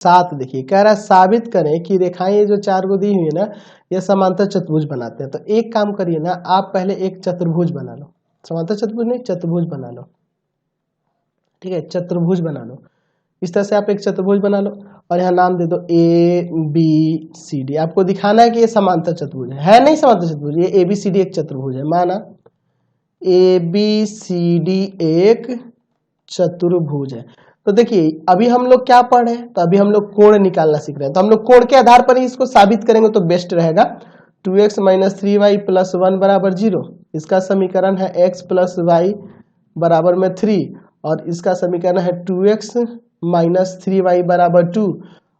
7 देखिए कह रहा है साबित करें कि रेखाएं ये जो 4 को दी हुई है ना ये समांतर चतुर्भुज बनाते हैं। तो एक काम करिए ना, आप पहले एक चतुर्भुज बना लो, समांतर चतुर्भुज नहीं चतुर्भुज बना लो, ठीक है, चतुर्भुज बना लो। इस तरह से आप एक चतुर्भुज बना लो और यहाँ नाम दे दो ABCD। आपको दिखाना है कि ये समांतर चतुर्भुज है नहीं समांतर चतुर्भुज, ये ABCD एक चतुर्भुज है, माना ABCD एक चतुर्भुज है। तो देखिए अभी हम लोग क्या पढ़ रहे हैं, तो अभी हम लोग कोण निकालना सीख रहे हैं, तो हम लोग कोण के आधार पर ही इसको साबित करेंगे तो बेस्ट रहेगा। 2x - 3y + 1 = 0, इसका समीकरण है x + y = 3 और इसका समीकरण है 2x - 3y = 2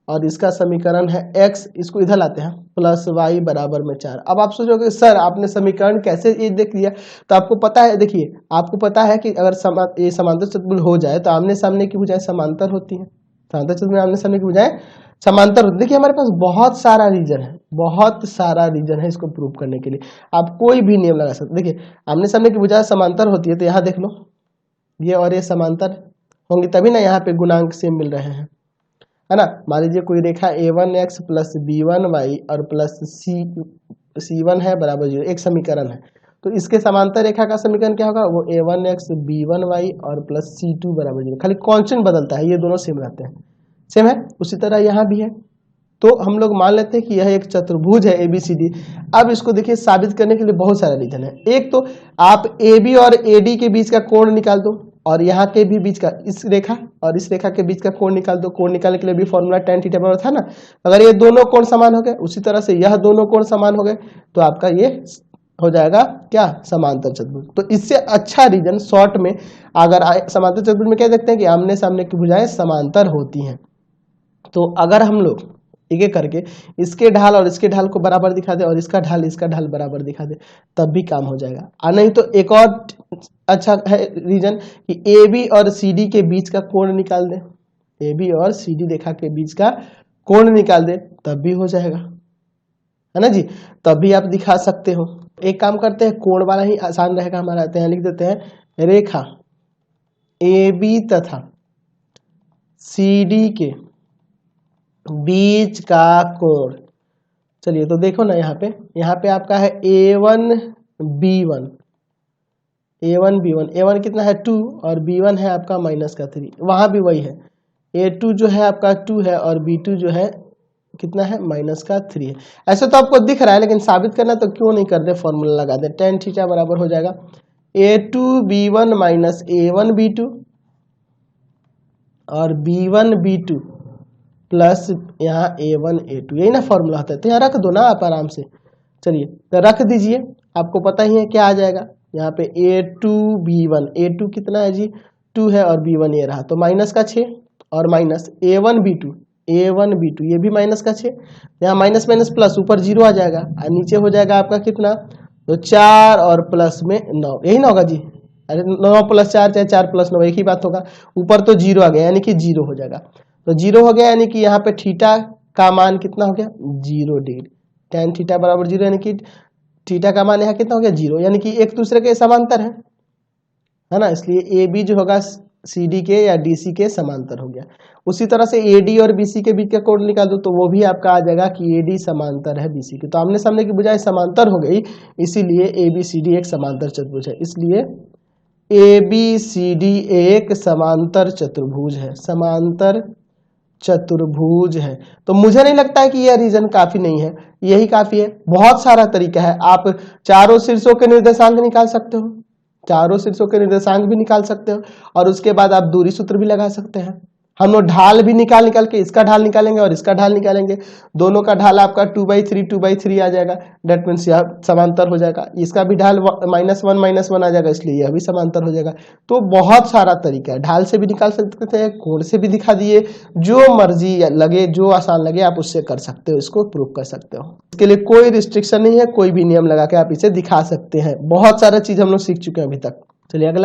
और इसका समीकरण है x, इसको इधर लाते हैं, + y = 4। अब आप सोचोगे सर आपने समीकरण कैसे ये देख लिया, तो आपको पता है, देखिए आपको पता है कि अगर ये समांतर चतुर्भुज हो जाए तो आमने सामने की भुजाएं समांतर होती हैं, समांतर चतुर्भुज में आमने सामने की भुजाएं समांतर होती है। देखिए हमारे पास बहुत सारा रीजन है, बहुत सारा रीजन है इसको प्रूव करने के लिए, आप कोई भी नियम लगा सकते। देखिए आमने सामने की भुजाएं समांतर होती है तो यहाँ देख लो, ये और ये समांतर होंगी तभी ना यहाँ पे गुणांक सेम मिल रहे हैं, है ना। मान लीजिए कोई रेखा a1x + b1y और +c1 है बराबर 0, एक समीकरण है, तो इसके समांतर रेखा का समीकरण क्या होगा, वो a1x b1y और +c2 = 0। खाली कांस्टेंट बदलता है, ये दोनों सेम रहते हैं, सेम है। उसी तरह यहाँ भी है, तो हम लोग मान लेते हैं कि यह एक चतुर्भुज है ABCD। अब इसको देखिए साबित करने के लिए बहुत सारा रीजन है। एक तो आप AB और AD के बीच का कोण निकाल दो और यहाँ के भी बीच का, इस रेखा और इस रेखा के बीच का कोण निकाल दो। कोण निकालने के लिए भी फॉर्मूला tan थीटा बराबर था ना। अगर ये दोनों कोण समान हो गए, उसी तरह से यह दोनों कोण समान हो गए, तो आपका ये हो जाएगा क्या, समांतर चतुर्भुज। तो इससे अच्छा रीजन शॉर्ट में अगर समांतर चतुर्भुज में क्या देखते हैं कि आमने सामने की भुजाएं समांतर होती हैं। तो अगर हम लोग एक एक करके इसके ढाल और इसके ढाल को बराबर दिखा दे और इसका ढाल बराबर दिखा दे, तब भी काम हो जाएगा। और नहीं तो एक और अच्छा है रीजन कि AB और CD के बीच का कोण निकाल दे, AB और CD रेखा के बीच का कोण निकाल दे, तब भी हो जाएगा, है ना जी, तब भी आप दिखा सकते हो। एक काम करते हैं, कोण वाला ही आसान रहेगा हमारा, तो यहाँ लिख देते हैं रेखा AB तथा CD के बीच का कोण। चलिए तो देखो ना, यहाँ पे आपका है A1B1, A1 कितना है 2 और B1 है आपका -3, वहां भी वही है, A2 जो है आपका 2 है और B2 जो है कितना है -3 है। ऐसे तो आपको दिख रहा है, लेकिन साबित करना तो क्यों नहीं कर दे, फॉर्मूला लगा दे, tan थीटा बराबर हो जाएगा A2B1 - A1B2 और B1B2 प्लस यहाँ A1A2, यही ना फॉर्मूला होता है। तो यहाँ रख दो ना आप आराम से, चलिए तो रख दीजिए, आपको पता ही है क्या आ जाएगा। यहाँ पे A2B1, A2 कितना है जी 2 है और B1 ये रहा, तो -6 और माइनस A1B2, ये भी -6, यहाँ माइनस माइनस प्लस, ऊपर 0 आ जाएगा और नीचे हो जाएगा आपका कितना, तो 4 और प्लस में 9, यही ना होगा जी। अरे 9 + 4 चाहे 4 + 9 एक ही बात होगा, ऊपर तो 0 आ गया यानी कि 0 हो जाएगा। तो 0 हो गया यानी कि यहाँ पे थीटा का मान कितना हो गया 0 डिग्री, tan थीटा बराबर 0 यानी कि थीटा का मान यहाँ कितना हो गया 0, यानी कि एक दूसरे के समांतर है ना, इसलिए AB जो होगा CD के या DC के समांतर हो गया। उसी तरह से AD और BC के बीच का कोण निकाल दो तो वो भी आपका आ जाएगा कि AD समांतर है BC के, तो आमने सामने की भुजाएं समांतर हो गई, इसीलिए ABCD एक समांतर चतुर्भुज है, इसलिए ABCD एक समांतर चतुर्भुज है, समांतर चतुर्भुज है। तो मुझे नहीं लगता है कि यह रीजन काफी नहीं है, यही काफी है। बहुत सारा तरीका है, आप चारों शीर्षों के निर्देशांक निकाल सकते हो, चारों शीर्षों के निर्देशांक भी निकाल सकते हो और उसके बाद आप दूरी सूत्र भी लगा सकते हैं। हम लोग ढाल भी निकाल के इसका ढाल निकालेंगे और इसका ढाल निकालेंगे, दोनों का ढाल आपका 2/3 आ जाएगा, डेट मीन्स यह समांतर हो जाएगा। इसका भी ढाल -1 आ जाएगा, इसलिए यह भी समांतर हो जाएगा। तो बहुत सारा तरीका है, ढाल से भी निकाल सकते हैं, कोण से भी दिखा दिए, जो मर्जी लगे, जो आसान लगे आप उससे कर सकते हो, इसको प्रूव कर सकते हो। इसके लिए कोई रिस्ट्रिक्शन नहीं है, कोई भी नियम लगा के आप इसे दिखा सकते हैं। बहुत सारा चीज हम लोग सीख चुके हैं अभी तक। चलिए अगला